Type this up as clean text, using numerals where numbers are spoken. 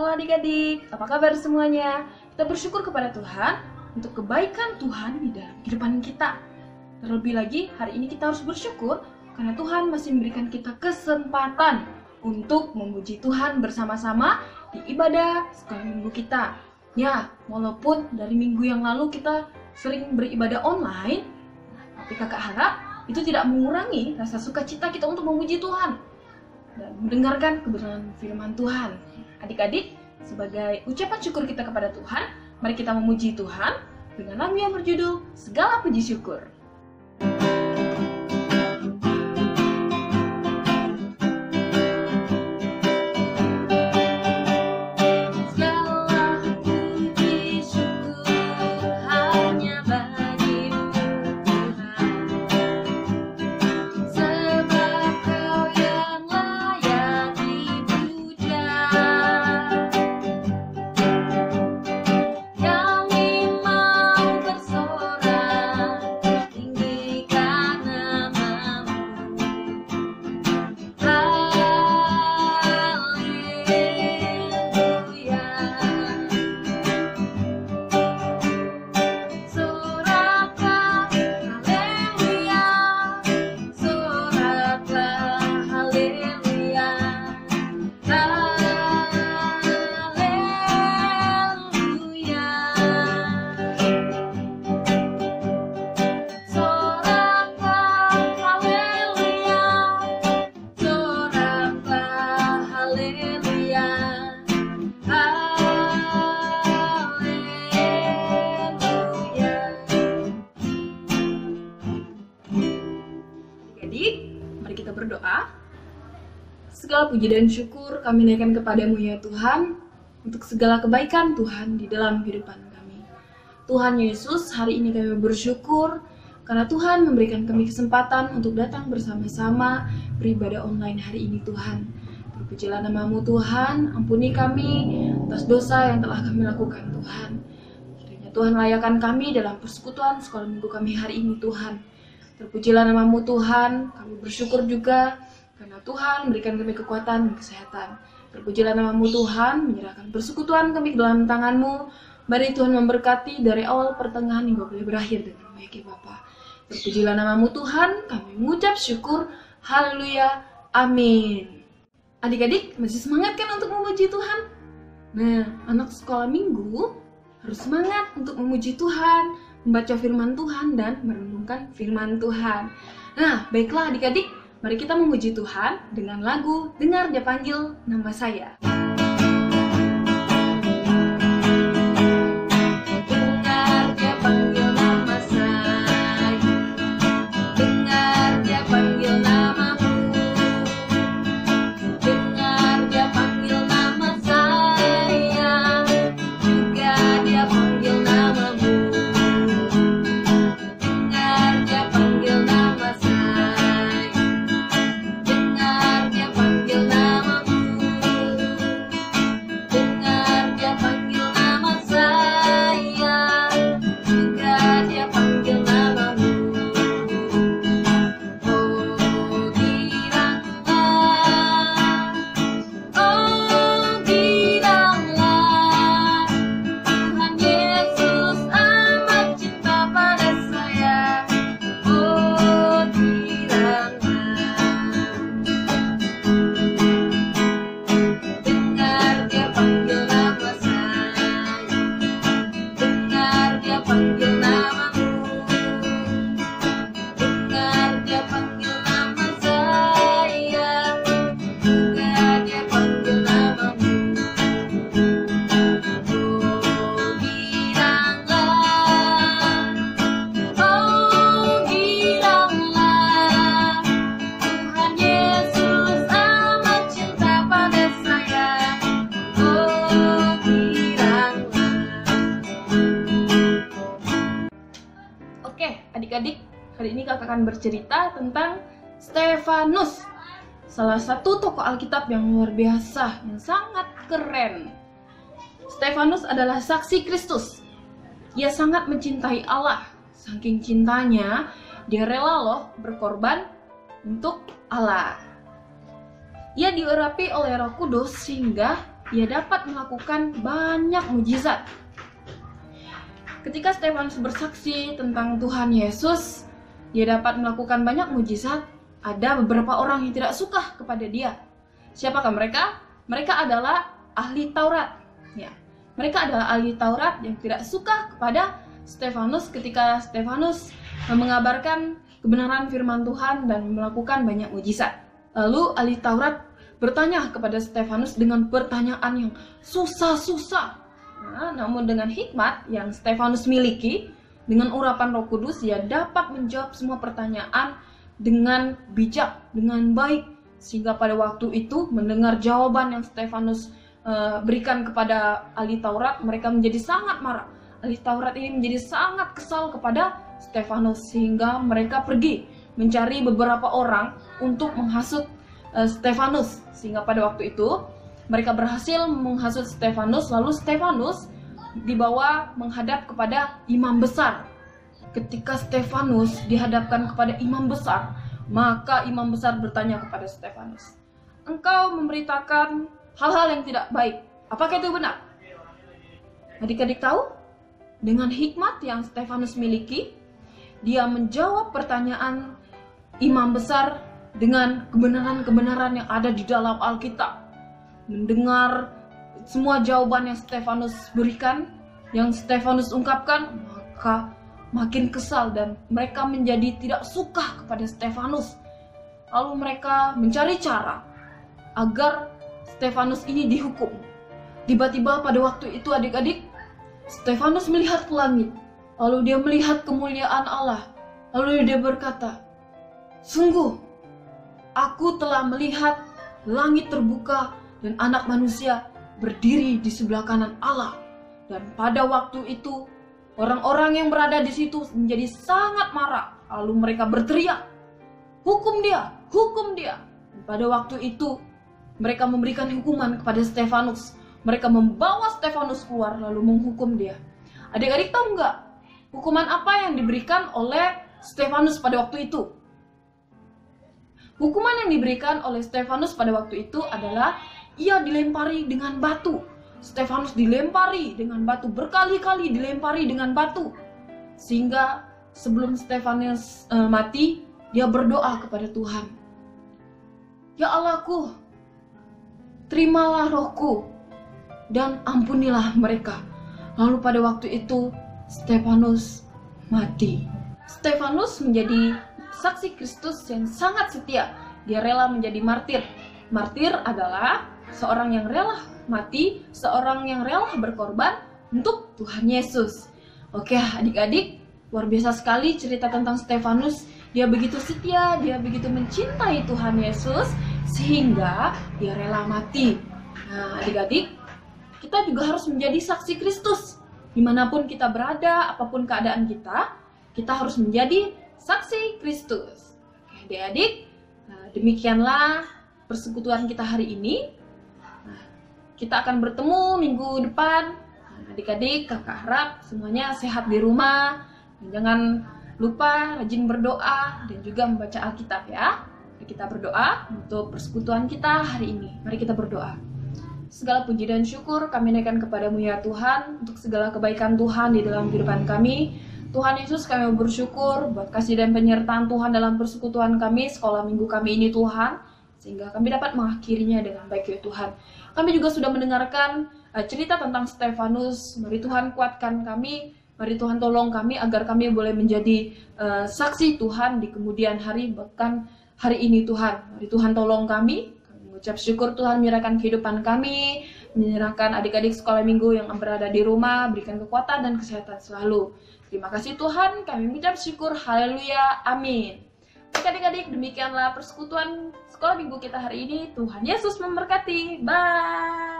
Halo adik-adik, apa kabar semuanya? Kita bersyukur kepada Tuhan untuk kebaikan Tuhan di dalam kehidupan kita. Terlebih lagi, hari ini kita harus bersyukur karena Tuhan masih memberikan kita kesempatan untuk memuji Tuhan bersama-sama di ibadah sekolah minggu kita. Ya, walaupun dari minggu yang lalu kita sering beribadah online, tapi kakak harap itu tidak mengurangi rasa sukacita kita untuk memuji Tuhan dan mendengarkan kebenaran firman Tuhan. Adik-adik, sebagai ucapan syukur kita kepada Tuhan, mari kita memuji Tuhan dengan lagu yang berjudul Segala Puji Syukur. Mari kita berdoa. Segala puji dan syukur kami naikkan kepadamu ya Tuhan, untuk segala kebaikan Tuhan di dalam kehidupan kami. Tuhan Yesus, hari ini kami bersyukur karena Tuhan memberikan kami kesempatan untuk datang bersama-sama beribadah online hari ini Tuhan. Terpujilah namamu Tuhan, ampuni kami atas dosa yang telah kami lakukan Tuhan. Kiranya Tuhan layakan kami dalam persekutuan sekolah minggu kami hari ini Tuhan. Terpujilah namamu Tuhan, kami bersyukur juga karena Tuhan memberikan kami kekuatan dan kesehatan. Terpujilah namamu Tuhan, menyerahkan persekutuan kami ke dalam tanganmu. Mari Tuhan memberkati dari awal pertengahan hingga boleh berakhir dengan baik ya Bapa. Terpujilah namamu Tuhan, kami mengucap syukur, haleluya, amin. Adik-adik masih semangat kan untuk memuji Tuhan? Nah, anak sekolah minggu harus semangat untuk memuji Tuhan, membaca firman Tuhan dan merenungkan firman Tuhan. Nah, baiklah adik-adik, mari kita memuji Tuhan dengan lagu Dengar Dia Panggil Nama Saya. Dengar Dia panggil nama saya, dengar Dia panggil namamu, dengar Dia panggil nama saya, juga Dia panggil namamu. Adik-adik, hari ini kakak akan bercerita tentang Stefanus, salah satu tokoh Alkitab yang luar biasa, yang sangat keren. Stefanus adalah saksi Kristus. Ia sangat mencintai Allah. Saking cintanya, dia rela loh berkorban untuk Allah. Ia diurapi oleh Roh Kudus sehingga ia dapat melakukan banyak mujizat. Ketika Stefanus bersaksi tentang Tuhan Yesus, ia dapat melakukan banyak mujizat. Ada beberapa orang yang tidak suka kepada dia. Siapakah mereka? Mereka adalah ahli Taurat. Ya, mereka adalah ahli Taurat yang tidak suka kepada Stefanus ketika Stefanus mengabarkan kebenaran firman Tuhan dan melakukan banyak mujizat. Lalu ahli Taurat bertanya kepada Stefanus dengan pertanyaan yang susah-susah. Nah, namun dengan hikmat yang Stefanus miliki, dengan urapan Roh Kudus, ia dapat menjawab semua pertanyaan dengan bijak, dengan baik. Sehingga pada waktu itu mendengar jawaban yang Stefanus berikan kepada ahli Taurat, mereka menjadi sangat marah. Ahli Taurat ini menjadi sangat kesal kepada Stefanus, sehingga mereka pergi mencari beberapa orang untuk menghasut Stefanus. Sehingga pada waktu itu mereka berhasil menghasut Stefanus, lalu Stefanus dibawa menghadap kepada imam besar. Ketika Stefanus dihadapkan kepada imam besar, maka imam besar bertanya kepada Stefanus, "Engkau memberitakan hal-hal yang tidak baik. Apakah itu benar?" Adik-adik tahu? Dengan hikmat yang Stefanus miliki, dia menjawab pertanyaan imam besar dengan kebenaran-kebenaran yang ada di dalam Alkitab. Mendengar semua jawaban yang Stefanus berikan, yang Stefanus ungkapkan, maka makin kesal dan mereka menjadi tidak suka kepada Stefanus. Lalu mereka mencari cara agar Stefanus ini dihukum. Tiba-tiba pada waktu itu adik-adik, Stefanus melihat ke langit. Lalu dia melihat kemuliaan Allah. Lalu dia berkata, "Sungguh, aku telah melihat langit terbuka dan anak manusia berdiri di sebelah kanan Allah." Dan pada waktu itu, orang-orang yang berada di situ menjadi sangat marah. Lalu mereka berteriak, "Hukum dia! Hukum dia!" Dan pada waktu itu, mereka memberikan hukuman kepada Stefanus. Mereka membawa Stefanus keluar lalu menghukum dia. Adik-adik tahu nggak? Hukuman apa yang diberikan oleh Stefanus pada waktu itu? Hukuman yang diberikan oleh Stefanus pada waktu itu adalah ia dilempari dengan batu. Stefanus dilempari dengan batu, berkali-kali dilempari dengan batu. Sehingga sebelum Stefanus mati, dia berdoa kepada Tuhan. "Ya Allahku, terimalah rohku dan ampunilah mereka." Lalu pada waktu itu Stefanus mati. Stefanus menjadi saksi Kristus yang sangat setia. Dia rela menjadi martir. Martir adalah seorang yang rela mati, seorang yang rela berkorban untuk Tuhan Yesus. Oke adik-adik, luar biasa sekali cerita tentang Stefanus. Dia begitu setia, dia begitu mencintai Tuhan Yesus sehingga dia rela mati. Nah adik-adik, kita juga harus menjadi saksi Kristus. Dimanapun kita berada, apapun keadaan kita harus menjadi saksi Kristus. Oke adik-adik, demikianlah persekutuan kita hari ini. Kita akan bertemu minggu depan. Adik-adik, kakak harap semuanya sehat di rumah. Dan jangan lupa rajin berdoa dan juga membaca Alkitab ya. Kita berdoa untuk persekutuan kita hari ini. Mari kita berdoa. Segala puji dan syukur kami naikkan kepadamu ya Tuhan, untuk segala kebaikan Tuhan di dalam kehidupan kami. Tuhan Yesus, kami bersyukur buat kasih dan penyertaan Tuhan dalam persekutuan kami, sekolah minggu kami ini Tuhan, sehingga kami dapat mengakhirinya dengan baik ya Tuhan. Kami juga sudah mendengarkan cerita tentang Stefanus. Mari Tuhan kuatkan kami, mari Tuhan tolong kami agar kami boleh menjadi saksi Tuhan di kemudian hari, bahkan hari ini Tuhan. Mari Tuhan tolong kami. Kami mengucap syukur Tuhan, menyerahkan kehidupan kami, menyerahkan adik-adik sekolah minggu yang berada di rumah, berikan kekuatan dan kesehatan selalu. Terima kasih Tuhan, kami mengucap syukur, haleluya, amin. Baik adik-adik, demikianlah persekutuan sekolah minggu kita hari ini. Tuhan Yesus memberkati, bye.